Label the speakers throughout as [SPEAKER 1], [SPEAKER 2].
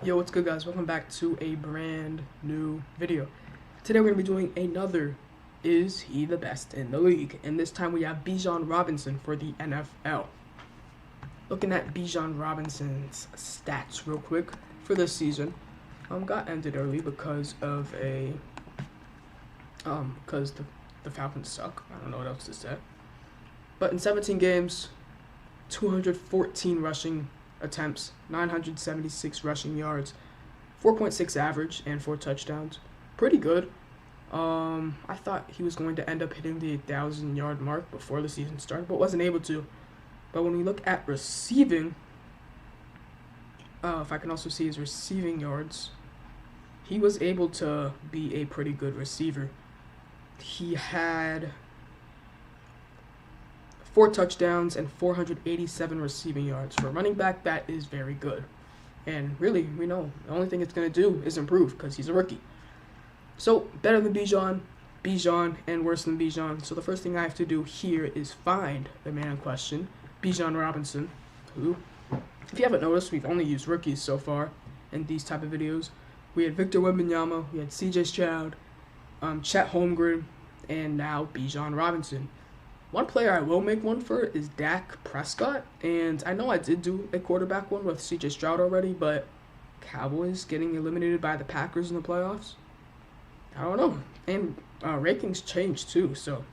[SPEAKER 1] Yo, what's good, guys? Welcome back to a brand new video. Today we're going to be doing another Is He the Best in the League? And this time we have Bijan Robinson for the NFL. Looking at Bijan Robinson's stats real quick for this season. Got ended early because of because the Falcons suck. I don't know what else to say. But in 17 games, 214 rushing attempts, 976 rushing yards, 4.6 average, and 4 touchdowns. Pretty good. I thought he was going to end up hitting the 1,000-yard mark before the season started, but wasn't able to. But when we look at receiving, if I can also see his receiving yards, he was able to be a pretty good receiver. He had 4 touchdowns and 487 receiving yards. For a running back, that is very good. And really, we know the only thing it's going to do is improve because he's a rookie. So, better than Bijan, and worse than Bijan. So the first thing I have to do here is find the man in question, Bijan Robinson, who, if you haven't noticed, we've only used rookies so far in these type of videos. We had Victor Wembanyama, we had CJ Stroud, Chet Holmgren, and now Bijan Robinson. One player I will make one for is Dak Prescott, and I know I did do a quarterback one with CJ Stroud already, but Cowboys getting eliminated by the Packers in the playoffs? I don't know. And rankings changed too, so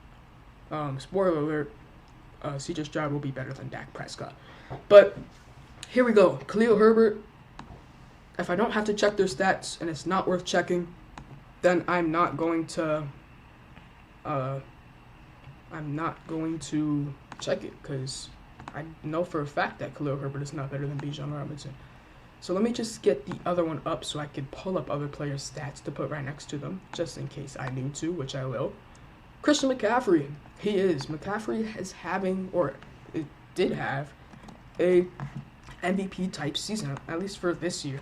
[SPEAKER 1] spoiler alert, CJ Stroud will be better than Dak Prescott. But here we go. Khalil Herbert, if I don't have to check their stats and it's not worth checking, then I'm not going to check it because I know for a fact that Khalil Herbert is not better than Bijan Robinson. So let me just get the other one up so I can pull up other players' stats to put right next to them, just in case I need to, which I will. Christian McCaffrey, McCaffrey is having, or it did have, a MVP type season, at least for this year,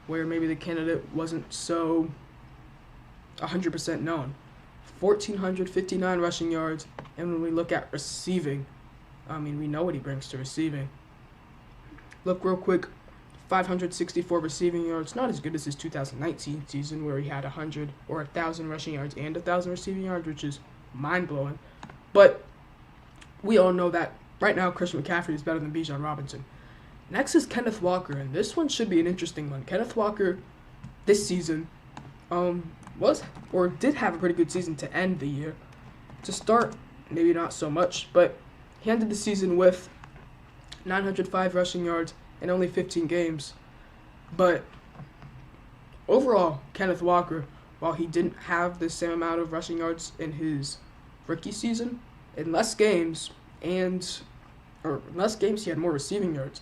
[SPEAKER 1] where maybe the candidate wasn't so 100% known. 1,459 rushing yards, and when we look at receiving, I mean, we know what he brings to receiving. Look real quick, 564 receiving yards, not as good as his 2019 season where he had 100 or 1,000 rushing yards and 1,000 receiving yards, which is mind-blowing. But we all know that right now Christian McCaffrey is better than Bijan Robinson. Next is Kenneth Walker, and this one should be an interesting one. Kenneth Walker this season did have a pretty good season to end the year. To start, maybe not so much, but he ended the season with 905 rushing yards in only 15 games. But overall, Kenneth Walker, while he didn't have the same amount of rushing yards in his rookie season, in less games he had more receiving yards.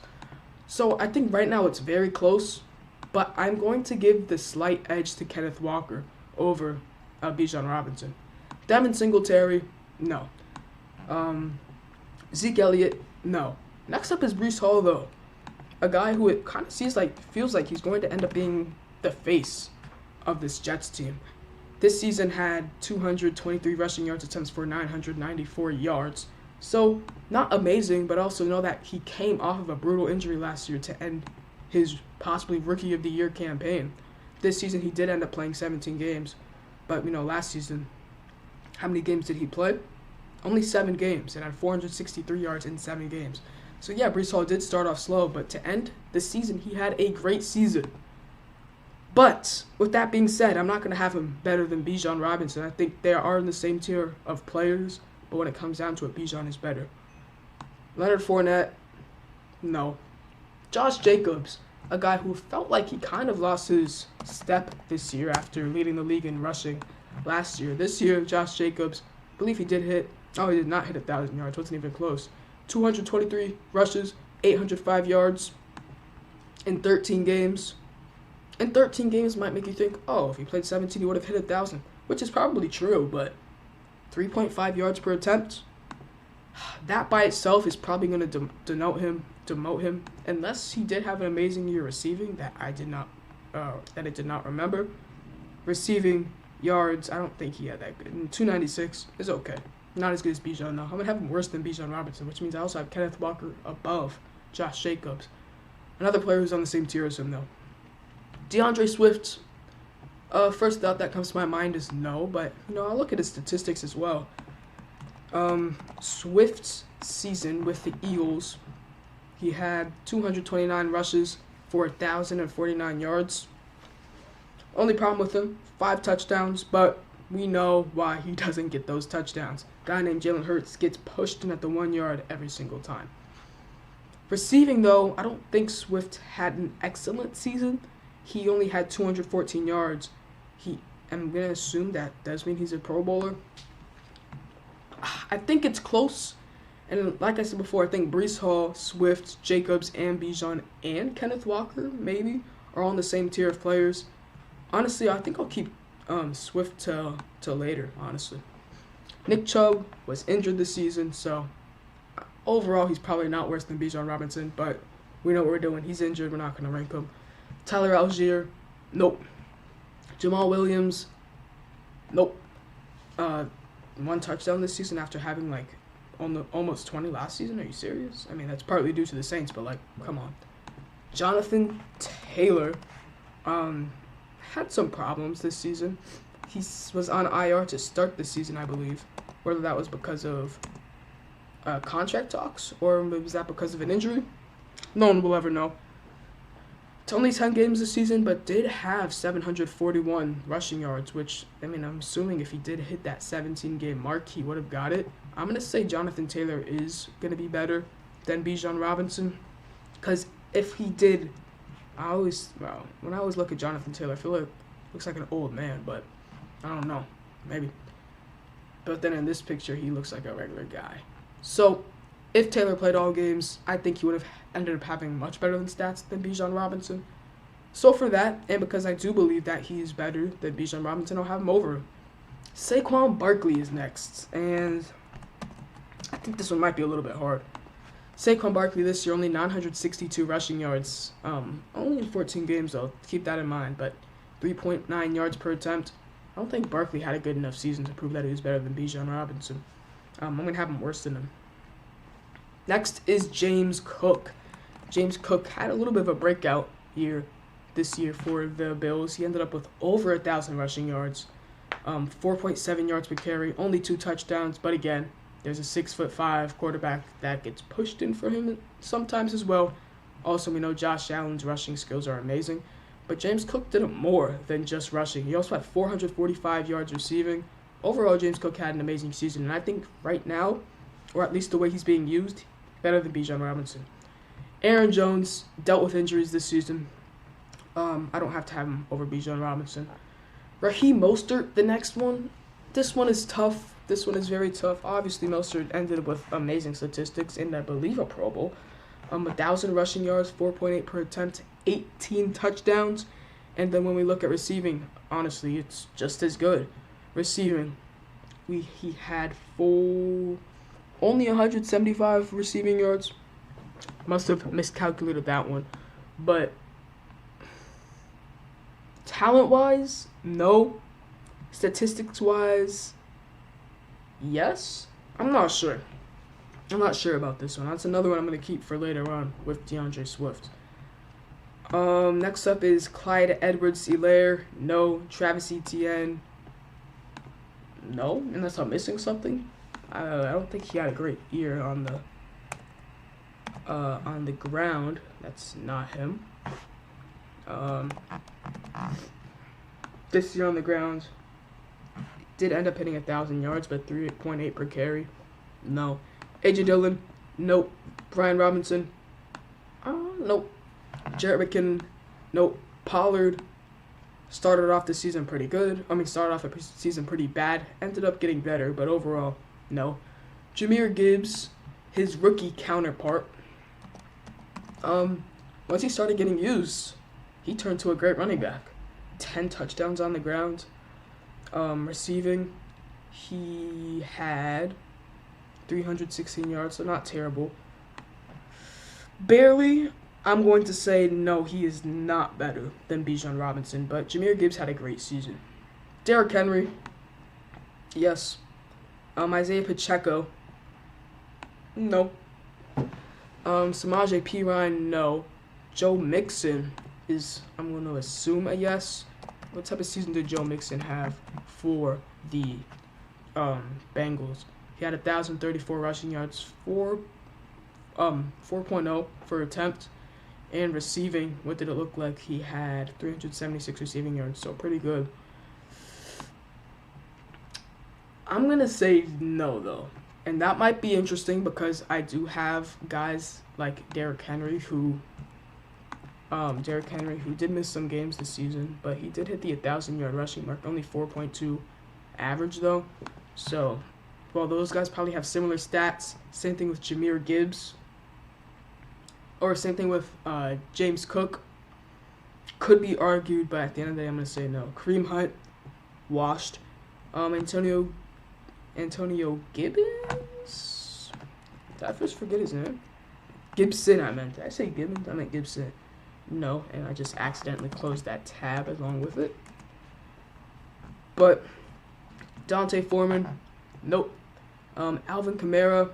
[SPEAKER 1] So I think right now it's very close, but I'm going to give the slight edge to Kenneth Walker over Bijan Robinson. Devin Singletary, no. Zeke Elliott, no. Next up is Breece Hall, though. A guy who it kind of feels like he's going to end up being the face of this Jets team. This season had 223 rushing yards attempts for 994 yards. So, not amazing, but also know that he came off of a brutal injury last year to end his possibly Rookie of the Year campaign. This season, he did end up playing 17 games. But, last season, how many games did he play? Only 7 games and had 463 yards in 7 games. So, yeah, Breece Hall did start off slow, but to end the season, he had a great season. But, with that being said, I'm not going to have him better than Bijan Robinson. I think they are in the same tier of players, but when it comes down to it, Bijan is better. Leonard Fournette, no. Josh Jacobs, a guy who felt like he kind of lost his step this year after leading the league in rushing last year. This year, Josh Jacobs, I believe he did not hit 1,000 yards, wasn't even close. 223 rushes, 805 yards in 13 games. And 13 games might make you think, oh, if he played 17, he would have hit 1,000, which is probably true, but 3.5 yards per attempt, that by itself is probably going to demote him, unless he did have an amazing year receiving that I did not remember. Receiving yards, I don't think he had that good. And 296 is okay. Not as good as Bijan, though. I'm going to have him worse than Bijan Robinson, which means I also have Kenneth Walker above Josh Jacobs. Another player who's on the same tier as him, though. DeAndre Swift, first thought that comes to my mind is no, but I'll look at his statistics as well. Swift's season with the Eagles, he had 229 rushes for 1,049 yards. Only problem with him, 5 touchdowns, but we know why he doesn't get those touchdowns. Guy named Jalen Hurts gets pushed in at the 1 yard every single time. Receiving, though, I don't think Swift had an excellent season. He only had 214 yards. I'm going to assume that does mean he's a Pro Bowler. I think it's close. And like I said before, I think Breece Hall, Swift, Jacobs, and Bijan, and Kenneth Walker, maybe, are on the same tier of players. Honestly, I think I'll keep Swift till later, honestly. Nick Chubb was injured this season, so overall he's probably not worse than Bijan Robinson, but we know what we're doing. He's injured. We're not going to rank him. Tyler Algier, nope. Jamal Williams, nope. 1 touchdown this season after having almost 20 last season. Are you serious? I mean, that's partly due to the Saints, but come on. Jonathan Taylor had some problems this season. He was on IR to start the season, I believe. Whether that was because of contract talks or was that because of an injury, no one will ever know. It's only 10 games this season, but did have 741 rushing yards, which, I'm assuming if he did hit that 17-game mark, he would have got it. I'm going to say Jonathan Taylor is going to be better than Bijan Robinson, because if he did, when I always look at Jonathan Taylor, I feel like he looks like an old man, but I don't know, maybe. But then in this picture, he looks like a regular guy. So, if Taylor played all games, I think he would have ended up having much better stats than Bijan Robinson. So for that, and because I do believe that he is better than Bijan Robinson, I'll have him over him. Saquon Barkley is next, and I think this one might be a little bit hard. Saquon Barkley this year, only 962 rushing yards. Only in 14 games, though. Keep that in mind, but 3.9 yards per attempt. I don't think Barkley had a good enough season to prove that he was better than Bijan Robinson. I'm going to have him worse than him. Next is James Cook. James Cook had a little bit of a breakout year this year for the Bills. He ended up with over 1,000 rushing yards, 4.7 yards per carry, only 2 touchdowns. But again, there's a 6'5" quarterback that gets pushed in for him sometimes as well. Also, we know Josh Allen's rushing skills are amazing. But James Cook did more than just rushing. He also had 445 yards receiving. Overall, James Cook had an amazing season. And I think right now, or at least the way he's being used, better than Bijan Robinson. Aaron Jones dealt with injuries this season. I don't have to have him over Bijan Robinson. Raheem Mostert, the next one. This one is tough. This one is very tough. Obviously, Mostert ended with amazing statistics in, I believe, a Pro Bowl. 1,000 rushing yards, 4.8 per attempt, 18 touchdowns. And then when we look at receiving, honestly, it's just as good. Receiving, he had only 175 receiving yards. Must have miscalculated that one. But talent-wise, no. Statistics-wise, yes. I'm not sure. I'm not sure about this one. That's another one I'm going to keep for later on with DeAndre Swift. Next up is Clyde Edwards-Helaire. No. Travis Etienne. No, unless I'm missing something. I don't think he had a great year on the ground. That's not him. This year on the ground, did end up hitting 1,000 yards, but 3.8 per carry. No. AJ Dillon. Nope. Brian Robinson. Nope. Jarrett McKinnon. Nope. Pollard. Started off the season pretty good. Started off the season pretty bad. Ended up getting better, but overall, no. Jahmyr Gibbs, his rookie counterpart. Once he started getting used, he turned to a great running back. 10 touchdowns on the ground. Receiving, he had 316 yards, so not terrible. Barely. I'm going to say no, he is not better than Bijan Robinson, but Jahmyr Gibbs had a great season. Derrick Henry, yes. Isaiah Pacheco, no. Samaje Perine, no. Joe Mixon is, I'm going to assume, a yes. What type of season did Joe Mixon have for the Bengals? He had 1,034 rushing yards, 4.0 for attempt, and receiving. What did it look like? He had 376 receiving yards, so pretty good. I'm going to say no, though. And that might be interesting because I do have guys like Derrick Henry who did miss some games this season, but he did hit the 1,000-yard rushing mark, only 4.2 average, though. So, well, those guys probably have similar stats. Same thing with Jahmyr Gibbs. Or same thing with James Cook. Could be argued, but at the end of the day, I'm going to say no. Kareem Hunt, washed. Antonio Gibbons? Did I first forget his name? Gibson, I meant. Did I say Gibbons? I meant Gibson. No, and I just accidentally closed that tab along with it. But Dante Foreman, nope. Alvin Kamara,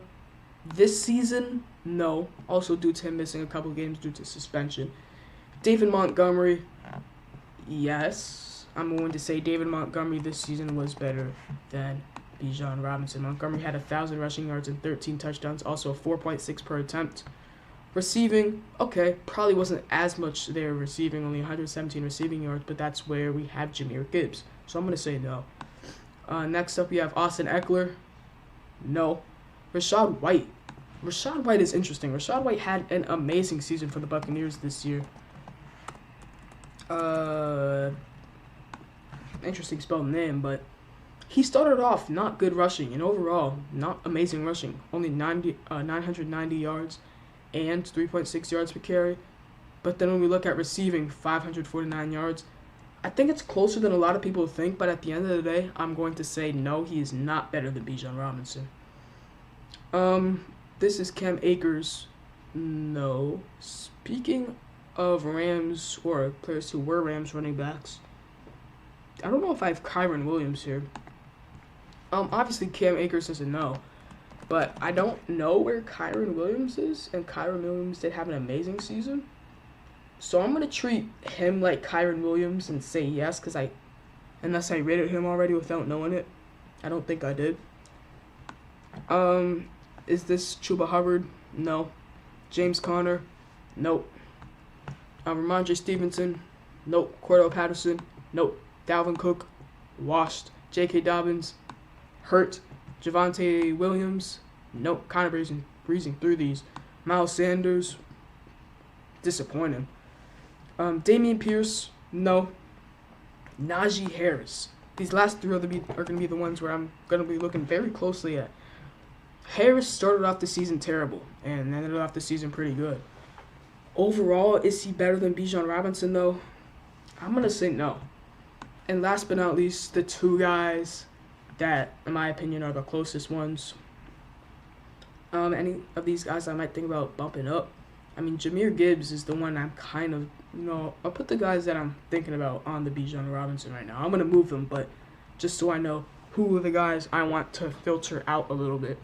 [SPEAKER 1] this season, no. Also due to him missing a couple games due to suspension. David Montgomery, yes. I'm going to say David Montgomery this season was better than Bijan Robinson. Montgomery had 1,000 rushing yards and 13 touchdowns, also 4.6 per attempt. Receiving, okay, probably wasn't as much there receiving, only 117 receiving yards, but that's where we have Jahmyr Gibbs. So I'm going to say no. Next up, we have Austin Eckler. No. Rachaad White. Rachaad White is interesting. Rachaad White had an amazing season for the Buccaneers this year. Interesting spelled name, but he started off not good rushing, and overall, not amazing rushing. Only 990 yards and 3.6 yards per carry. But then when we look at receiving, 549 yards. I think it's closer than a lot of people think, but at the end of the day, I'm going to say no, he is not better than Bijan Robinson. This is Cam Akers. No. Speaking of Rams, or players who were Rams running backs, I don't know if I have Kyron Williams here. Obviously Cam Akers is a no, but I don't know where Kyron Williams is, and Kyron Williams did have an amazing season. So I'm going to treat him like Kyron Williams and say yes, unless I rated him already without knowing it. I don't think I did. Is this Chuba Hubbard? No. James Conner? Nope. Ramondre Stevenson? Nope. Cordell Patterson? Nope. Dalvin Cook? Washed. J.K. Dobbins? Hurt. Javonte Williams? Nope. Kind of breezing through these. Miles Sanders? Disappointing. Dameon Pierce? No. Najee Harris. These last three are going to be the ones where I'm going to be looking very closely at. Harris started off the season terrible and ended off the season pretty good. Overall, is he better than Bijan Robinson, though? I'm going to say no. And last but not least, the two guys that, in my opinion, are the closest ones. Any of these guys I might think about bumping up. I mean, Jahmyr Gibbs is the one I'm kind of, I'll put the guys that I'm thinking about on the Bijan Robinson right now. I'm going to move them, but just so I know who are the guys I want to filter out a little bit.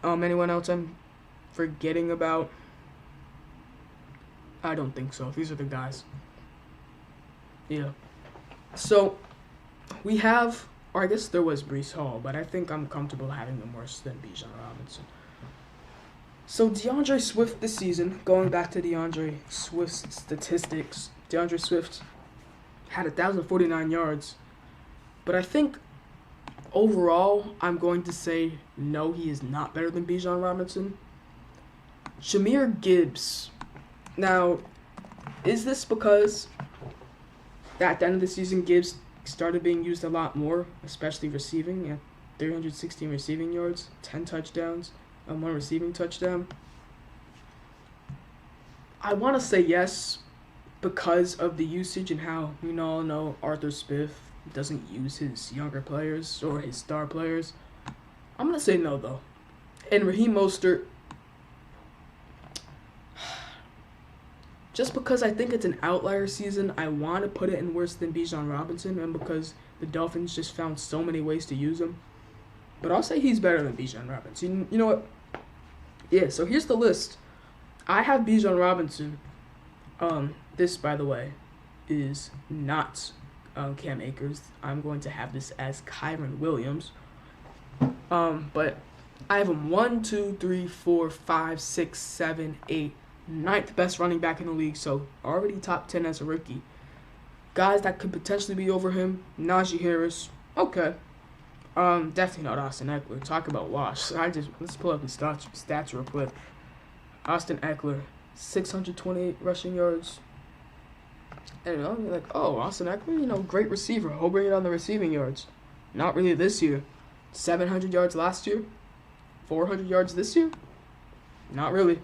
[SPEAKER 1] Anyone else I'm forgetting about? I don't think so. These are the guys. Yeah. So, we have, or I guess there was Breece Hall, but I think I'm comfortable having him worse than Bijan Robinson. So, DeAndre Swift this season, going back to DeAndre Swift's statistics, DeAndre Swift had 1,049 yards, but I think overall, I'm going to say no, he is not better than Bijan Robinson. Jahmyr Gibbs. Now, is this because at the end of the season, Gibbs started being used a lot more, especially receiving, at 316 receiving yards, 10 touchdowns, and 1 receiving touchdown? I want to say yes because of the usage and how we all know Arthur Smith doesn't use his younger players or his star players. I'm going to say no, though. And Raheem Mostert, just because I think it's an outlier season, I want to put it in worse than Bijan Robinson, and because the Dolphins just found so many ways to use him. But I'll say he's better than Bijan Robinson. You know what? Yeah, so here's the list. I have Bijan Robinson. This, by the way, is not Cam Akers. I'm going to have this as Kyron Williams. But I have him 1, 2, 3, 4, 5, 6, 7, 8, ninth best running back in the league. So already top 10 as a rookie. Guys that could potentially be over him: Najee Harris. Okay. Definitely not Austin Eckler. Talk about wash. Let's pull up his stats real quick. Austin Eckler, 628 rushing yards. And I'm like, oh, Austin Eckler, great receiver. He'll bring it on the receiving yards. Not really this year. 700 yards last year. 400 yards this year. Not really.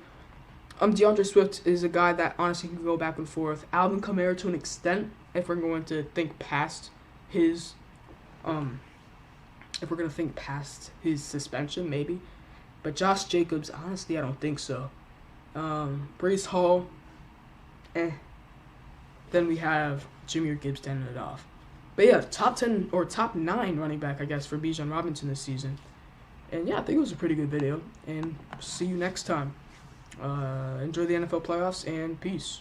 [SPEAKER 1] DeAndre Swift is a guy that honestly can go back and forth. Alvin Kamara to an extent, if we're going to think past his, suspension, maybe. But Josh Jacobs, honestly, I don't think so. Breece Hall, Then we have Jahmyr Gibbs to end it off. But yeah, top 10 or top 9 running back, I guess, for Bijan Robinson this season. And yeah, I think it was a pretty good video. And see you next time. Enjoy the NFL playoffs and peace.